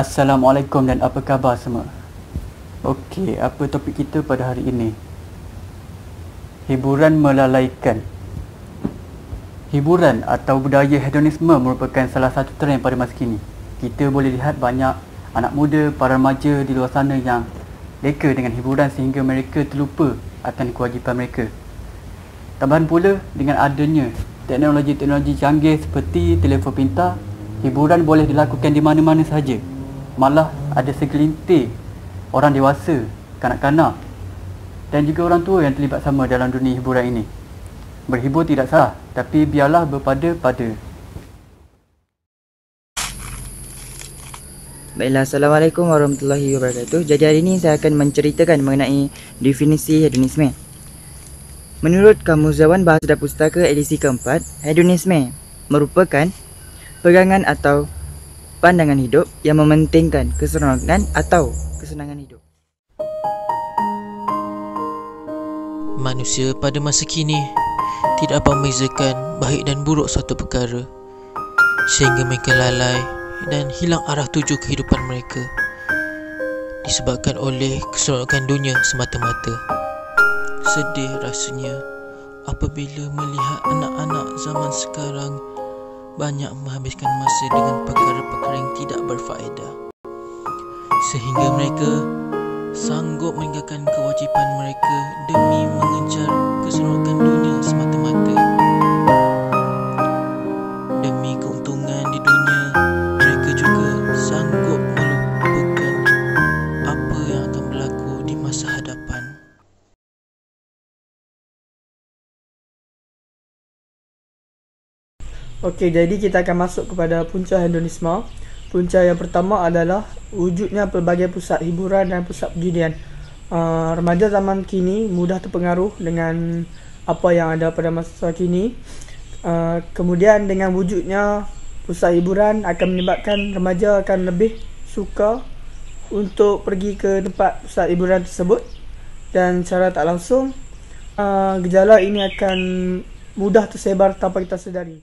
Assalamualaikum dan apa khabar semua? Okey, apa topik kita pada hari ini? Hiburan melalaikan. Hiburan atau budaya hedonisme merupakan salah satu trend pada masa kini. Kita boleh lihat banyak anak muda, para remaja di luar sana yang leka dengan hiburan sehingga mereka terlupa akan kewajipan mereka. Tambahan pula, dengan adanya teknologi-teknologi canggih seperti telefon pintar, hiburan boleh dilakukan di mana-mana sahaja. Malah ada segelintir orang dewasa, kanak-kanak dan juga orang tua yang terlibat sama dalam dunia hiburan ini. Berhibur tidak salah, tapi biarlah berpada-pada. Baiklah, Assalamualaikum warahmatullahi wabarakatuh. Jadi hari ini saya akan menceritakan mengenai definisi hedonisme. Menurut Kamus Zaman Bahasa dan Pustaka edisi keempat, hedonisme merupakan pegangan atau pandangan hidup yang mementingkan keseronokan atau kesenangan hidup. Manusia pada masa kini tidak dapat membezakan baik dan buruk suatu perkara, sehingga mereka lalai dan hilang arah tuju kehidupan mereka disebabkan oleh keseronokan dunia semata-mata. Sedih rasanya apabila melihat anak-anak zaman sekarang banyak menghabiskan masa dengan perkara-perkara yang tidak berfaedah, sehingga mereka sanggup meninggalkan kewajipan mereka demi mengejar keseronokan dunia semata-mata. Demi keuntungan di dunia, mereka juga sanggup melupakan apa yang akan berlaku di masa hadapan. Okey, jadi kita akan masuk kepada punca hedonisme. Punca yang pertama adalah wujudnya pelbagai pusat hiburan dan pusat perjudian. Remaja zaman kini mudah terpengaruh dengan apa yang ada pada masa kini. Kemudian dengan wujudnya pusat hiburan akan menyebabkan remaja akan lebih suka untuk pergi ke tempat pusat hiburan tersebut, dan secara tak langsung gejala ini akan mudah tersebar tanpa kita sedari.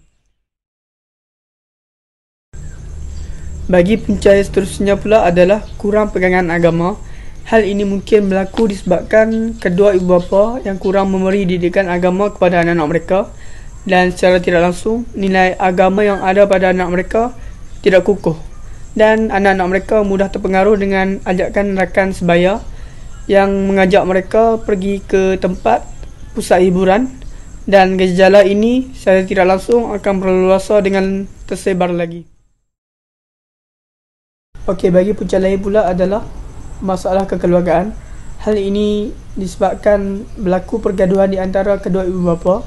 Bagi punca yang seterusnya pula adalah kurang pegangan agama. Hal ini mungkin berlaku disebabkan kedua ibu bapa yang kurang memberi didikan agama kepada anak-anak mereka, dan secara tidak langsung nilai agama yang ada pada anak mereka tidak kukuh, dan anak-anak mereka mudah terpengaruh dengan ajakan rakan sebaya yang mengajak mereka pergi ke tempat pusat hiburan, dan gejala ini secara tidak langsung akan berleluasa dengan tersebar lagi. Okey, bagi punca lain pula adalah masalah kekeluargaan. Hal ini disebabkan berlaku pergaduhan di antara kedua ibu bapa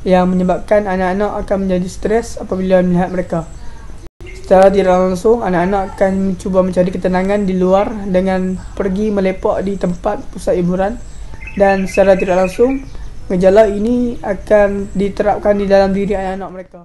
yang menyebabkan anak-anak akan menjadi stres apabila melihat mereka. Secara tidak langsung, anak-anak akan mencuba mencari ketenangan di luar dengan pergi melepak di tempat pusat hiburan, dan secara tidak langsung gejala ini akan diterapkan di dalam diri anak-anak mereka.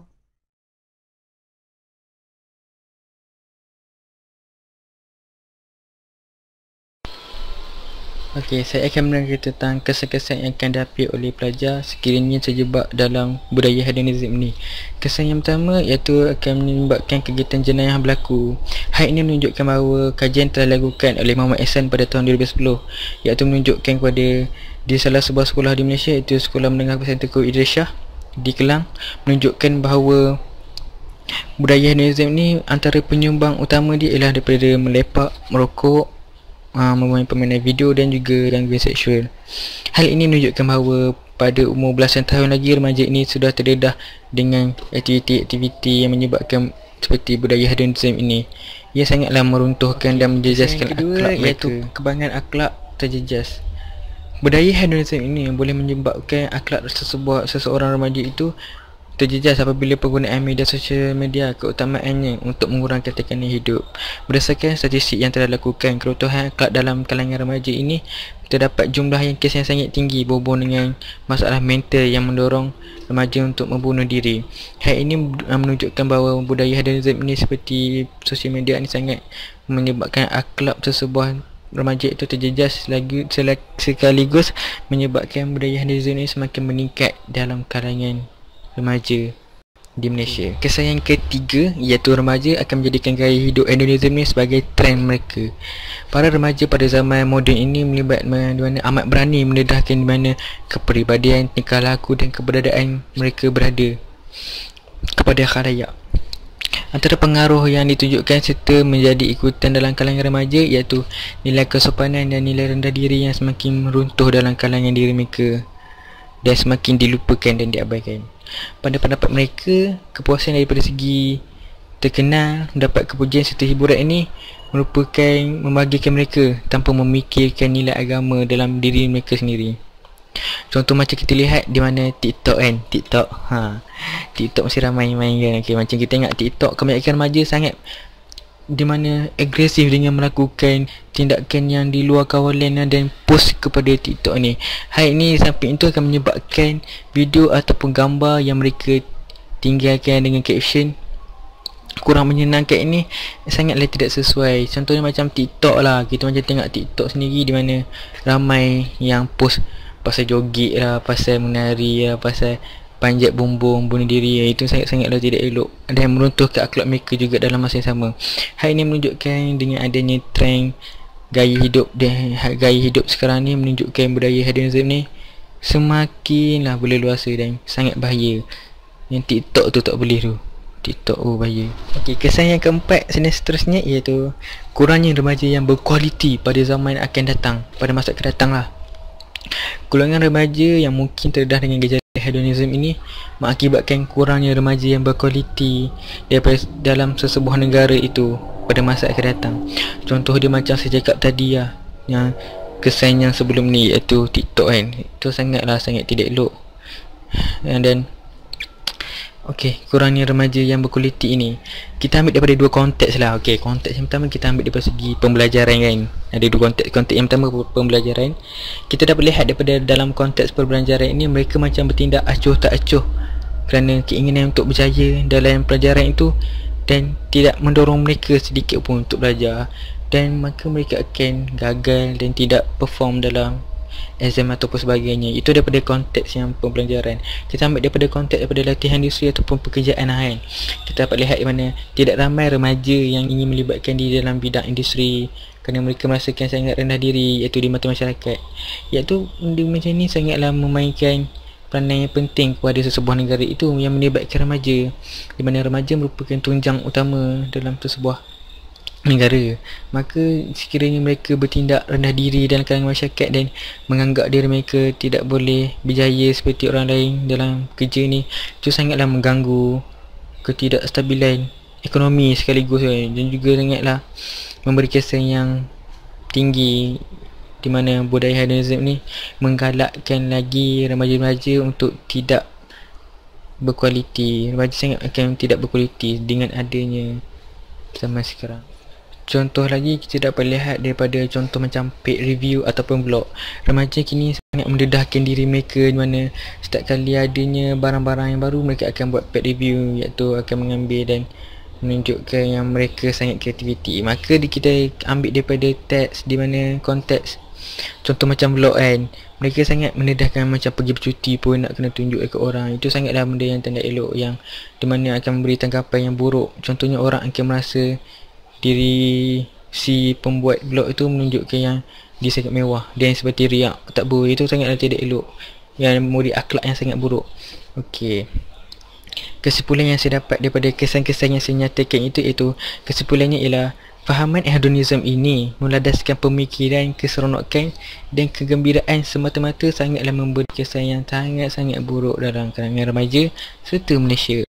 Okey, saya akan menerangkan tentang kesan-kesan yang akan dihadapi oleh pelajar sekiranya terjebak dalam budaya hedonisme ini. Kesan yang pertama iaitu akan menyebabkan kegiatan jenayah berlaku. Hal ini menunjukkan bahawa kajian telah dilakukan oleh Muhammad Ehsan pada tahun 2010, iaitu menunjukkan kepada di salah sebuah sekolah di Malaysia, iaitu Sekolah Menengah Besar Tengku Idris Shah di Kelang, menunjukkan bahawa budaya hedonisme ini antara penyumbang utama dia ialah daripada melepak, merokok, memain permainan video dan juga gangguan seksual. Hal ini menunjukkan bahawa pada umur belasan tahun lagi remaja ini sudah terdedah dengan aktiviti-aktiviti yang menyebabkan seperti budaya hedonisme ini. Ia sangatlah meruntuhkan dan menjejaskan akhlak mereka. Iaitu kebanggaan akhlak terjejas. Budaya hedonisme ini boleh menyebabkan akhlak seseorang remaja itu terjejas apabila penggunaan media sosial media keutamaannya untuk mengurangkan tekanan hidup. Berdasarkan statistik yang telah dilakukan, keruntuhan akhlak dalam kalangan remaja ini terdapat jumlah yang kes yang sangat tinggi berhubung dengan masalah mental yang mendorong remaja untuk membunuh diri. Hal ini menunjukkan bahawa budaya hedonisme ini seperti sosial media ini sangat menyebabkan akhlak sesebuah remaja itu terjejas, sekaligus menyebabkan budaya hedonisme ini semakin meningkat dalam kalangan remaja. di Malaysia. Kesan yang ketiga iaitu remaja akan menjadikan gaya hidup hedonism ni sebagai trend mereka. Para remaja pada zaman moden ini di mana amat berani mendedahkan di mana kepribadian, tingkah laku dan keberadaan mereka berada kepada khalayak. Antara pengaruh yang ditunjukkan serta menjadi ikutan dalam kalangan remaja iaitu nilai kesopanan dan nilai rendah diri yang semakin meruntuh dalam kalangan diri mereka dan semakin dilupakan dan diabaikan. Pada pendapat mereka, kepuasan daripada segi terkenal, mendapat kepujian serta hiburan ini merupakan membahagiakan mereka tanpa memikirkan nilai agama dalam diri mereka sendiri. Contoh macam kita lihat di mana TikTok kan, TikTok masih ramai main kan. Okay, macam kita tengok TikTok, kebanyakan remaja sangat di mana agresif dengan melakukan tindakan yang di luar kawalan dan post kepada TikTok ni. Hal ini samping itu akan menyebabkan video ataupun gambar yang mereka tinggalkan dengan caption kurang menyenangkan ini sangatlah tidak sesuai. Contohnya macam TikTok lah, kita macam tengok TikTok sendiri di mana ramai yang post pasal joget lah, pasal menari lah, pasal panjat bumbung, bunuh diri. Itu sangat-sangatlah tidak elok dan meruntuhkan akhlak mereka juga dalam masa yang sama. Hal ini menunjukkan dengan adanya trend gaya hidup dan gaya hidup sekarang ni menunjukkan budaya hedonism ni semakinlah berleluasa dan sangat bahaya. Yang TikTok tu tak boleh tu. TikTok bahaya. Okey, kesan yang keempat seterusnya iaitu kurangnya remaja yang berkualiti pada zaman akan datang, pada masa akan datang lah. Golongan remaja yang mungkin terdedah dengan gejala hedonism ini mengakibatkan kurangnya remaja yang berkualiti daripada dalam sesebuah negara itu pada masa akan datang. Contoh dia macam saya cakap tadi lah, yang kesan yang sebelum ni iaitu TikTok kan, itu sangat tidak elok. Dan okey, kurangnya remaja yang berkualiti ini kita ambil daripada dua konteks lah. Okey, konteks yang pertama kita ambil daripada segi pembelajaran kan. Ada dua konteks. Konteks yang pertama pembelajaran. Kita dapat lihat daripada dalam konteks pembelajaran ini mereka macam bertindak acuh tak acuh kerana keinginan untuk berjaya dalam pelajaran itu dan tidak mendorong mereka sedikit pun untuk belajar, dan maka mereka akan gagal dan tidak perform dalam exam ataupun sebagainya. Itu daripada konteks yang pembelajaran. Kita ambil daripada konteks daripada latihan industri ataupun pekerjaan kan. Kita dapat lihat di mana tidak ramai remaja yang ingin melibatkan diri dalam bidang industri kerana mereka merasakan sangat rendah diri iaitu di mata masyarakat. Iaitu benda macam ni sangatlah memainkan peranan yang penting kepada sesebuah negara itu yang melibatkan remaja, di mana remaja merupakan tunjang utama dalam sesebuah negara. Maka sekiranya mereka bertindak rendah diri dalam kalangan masyarakat dan menganggap diri mereka tidak boleh berjaya seperti orang lain dalam kerja ni, itu sangatlah mengganggu ketidakstabilan ekonomi sekaligus dan juga sangatlah memberi kesan yang tinggi di mana budaya hedonism ni menggalakkan lagi remaja-remaja untuk tidak berkualiti. Remaja sangat akan tidak berkualiti dengan adanya zaman sekarang. Contoh lagi kita dapat lihat daripada contoh macam paid review ataupun blog. Remaja kini sangat mendedahkan diri mereka di mana setiap kali adanya barang-barang yang baru mereka akan buat paid review, iaitu akan mengambil dan menunjukkan yang mereka sangat kreativiti. Maka kita ambil daripada teks di mana konteks contoh macam blog kan, mereka sangat mendedahkan macam pergi bercuti pun nak kena tunjuk ke orang. Itu sangatlah benda yang tidak elok, yang di mana akan memberi tanggapan yang buruk. Contohnya orang akan merasa diri si pembuat blog itu menunjukkan yang dia sangat mewah dan seperti riak, tak boleh. Itu sangatlah tidak elok, yang memberi akhlak yang sangat buruk. Okey, kesimpulan yang saya dapat daripada kesan-kesan yang saya nyatakan itu iaitu kesimpulannya ialah fahaman hedonism ini meladaskan pemikiran, keseronokan dan kegembiraan semata-mata sangatlah memberi kesan yang sangat-sangat buruk dalam kalangan remaja serta Malaysia.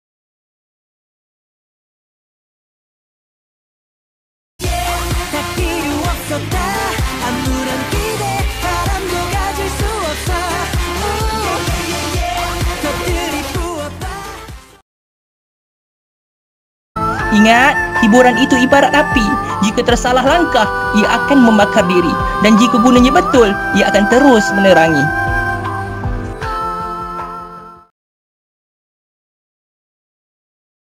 Ingat, hiburan itu ibarat api. Jika tersalah langkah, ia akan membakar diri. Dan jika gunanya betul, ia akan terus menerangi.